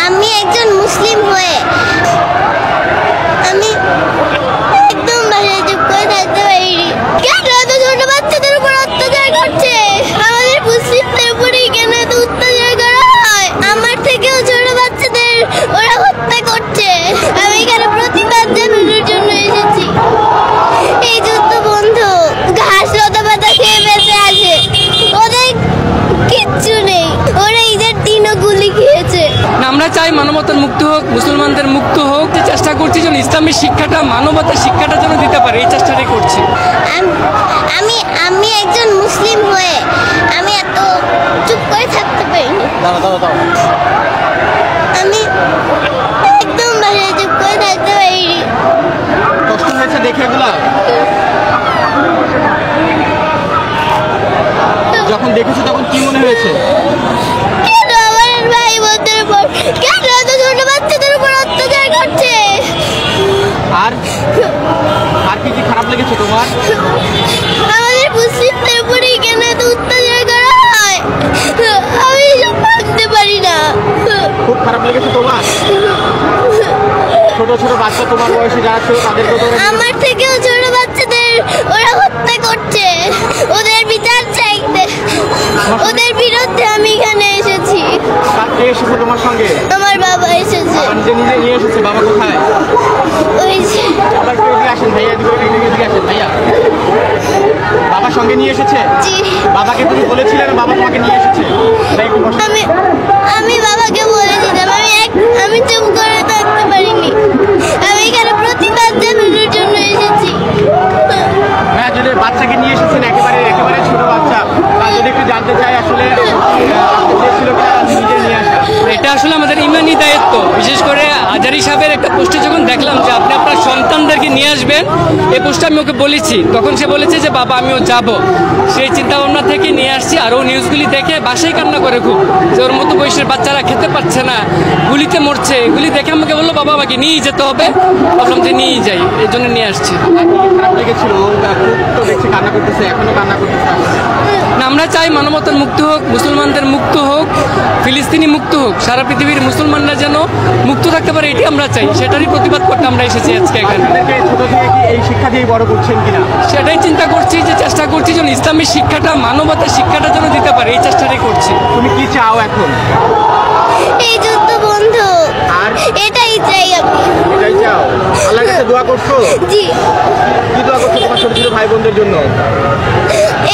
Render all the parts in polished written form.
আমি একজন মুসলিম হয়ে আমি একদম বাসায় চুপ করে থাকতে পারিনি। কেন এত ছোট বাচ্চাদের উপর অত্যাচার করছে? আমাদের মুসলিমদের উপরেই কেন এত অত্যাচার করা হয়? আমার থেকেও ছোট বাচ্চাদের ওরা হত্যা করছে। আমি এখানে প্রতিবাদ জানানোর জন্য এসেছি। এই যুদ্ধ বন্ধু ঘাস লতা পাতা খেয়ে বেঁচে আছে, ওদের কিচ্ছু নেই। ওরা ঈদের দিনও গুলি খেয়েছে। আমরা চাই মানবতার মুক্ত হোক, মুসলমানদের মুক্ত হোক। চেষ্টা করছি যেন ইসলামের শিক্ষাটা, মানবতার শিক্ষাটা যেন দিতে পারে, এই চেষ্টাটাই করছি। আমি একজন মুসলিম হয়ে আমি এত চুপ করে থাকতে পারিনি। আমি একদম বাসায় চুপ করে থাকতে পারিনি। কষ্ট হয়েছে দেখে এগুলা? যখন দেখেছো তখন কি মনে হয়েছে? কেন আমার ভাই বোনদের উপর কেন এত ছোট বাচ্চাদের উপর অত্যাচার করছে? আর আর কি কি খারাপ লেগেছে তোমার? আমাদের মুসলিমদের উপরেই কেন এত অত্যাচার করা হয়? আমি এসব ভাবতে পারি না। খুব খারাপ লেগেছে তোমার? ছোট ছোট বাচ্চা তোমার বয়সে যারা ছিল তাদেরকে তো আমার থেকেও ছোট বাচ্চাদের ওরা হত্যা করছে। ওদের বিচার চাইতে, ওদের বিরুদ্ধে আমি এখানে এসেছি। কে এসেছে তোমার সঙ্গে? আমার বাবা এসেছে। নিজে নিজে নিয়ে এসেছে? বাবা কোথায়? ওই যে আবার একটু এদিকে আসেন ভাইয়া, এদিকে আসেন ভাইয়া। বাবার সঙ্গে নিয়ে এসেছে? জি। বাবাকে তুমি বলেছিলে না বাবা তোমাকে নিয়ে এসেছে? ভাই একটু বসো। আমি বাবাকে বলেছিলাম। আমি চুপ করে থাকতে পারিনি। আমি এখানে প্রতিবাদ জানানোর জন্য এসেছি। হ্যাঁ, যদি বাচ্চাকে নিয়ে এসেছেন, একেবারে ছোট বাচ্চা, তা যদি একটু জানতে চাই আসলে ছিল নিজে নিয়ে আসা। এটা আসলে আমাদের ইমানি দায়িত্ব। বিশেষ করে আজারি সাহেবের একটা পোস্টে যখন দেখলাম যে আপনি আপনার সন্তানদেরকে নিয়ে আসবেন, এই পোস্টে আমি ওকে বলেছি, তখন সে বলেছে যে বাবা আমিও যাব। সেই চিন্তা ভাবনা থেকে নিয়ে আসছি। আর ও নিউজগুলি দেখে বাসায় কান্না করে খুব, যে ওর মতো বয়সের বাচ্চারা খেতে পারছে না, গুলিতে মরছে। এগুলি দেখে আমাকে বললো বাবা আমাকে নিয়েই যেতে হবে। ভাবলাম যে নিয়েই যাই, এই জন্য নিয়ে আসছি। খারাপ লেগেছিল? খুব তো দেখছি কান্না করতেছে, এখনো কান্না করতেছে। না, আমরা চাই মানবতার মুক্ত হোক, মুসলমানদের মুক্ত হোক, ফিলিস্তিনি মুক্ত হোক, সারা পৃথিবীর মুসলমানরা যেন মুক্ত থাকতে পারে, এটি আমরা চাই। সেটারই প্রতিবাদ করতে আমরা এসেছি আজকে এখানে। ছোট থেকে কি এই শিক্ষা দিয়ে বড় করছেন কিনা সেটাই চিন্তা করছি, যে চেষ্টা করছি যেন ইসলামের শিক্ষাটা, মানবতার শিক্ষাটা যেন দিতে পারে, এই চেষ্টাটাই করছি। তুমি কি চাও এখন? এই যুদ্ধ বন্ধু, আর এটাই চাই আমি। এটাই চাও? আল্লাহর কাছে দোয়া করছো? জি। কি দোয়া করছো তোমার ছোট ছোট ভাই বোনদের জন্য?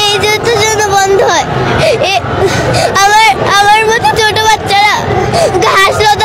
এই যুদ্ধ যেন বন্ধ হয়। আমার মতো ছোট বাচ্চারা ঘাস লতা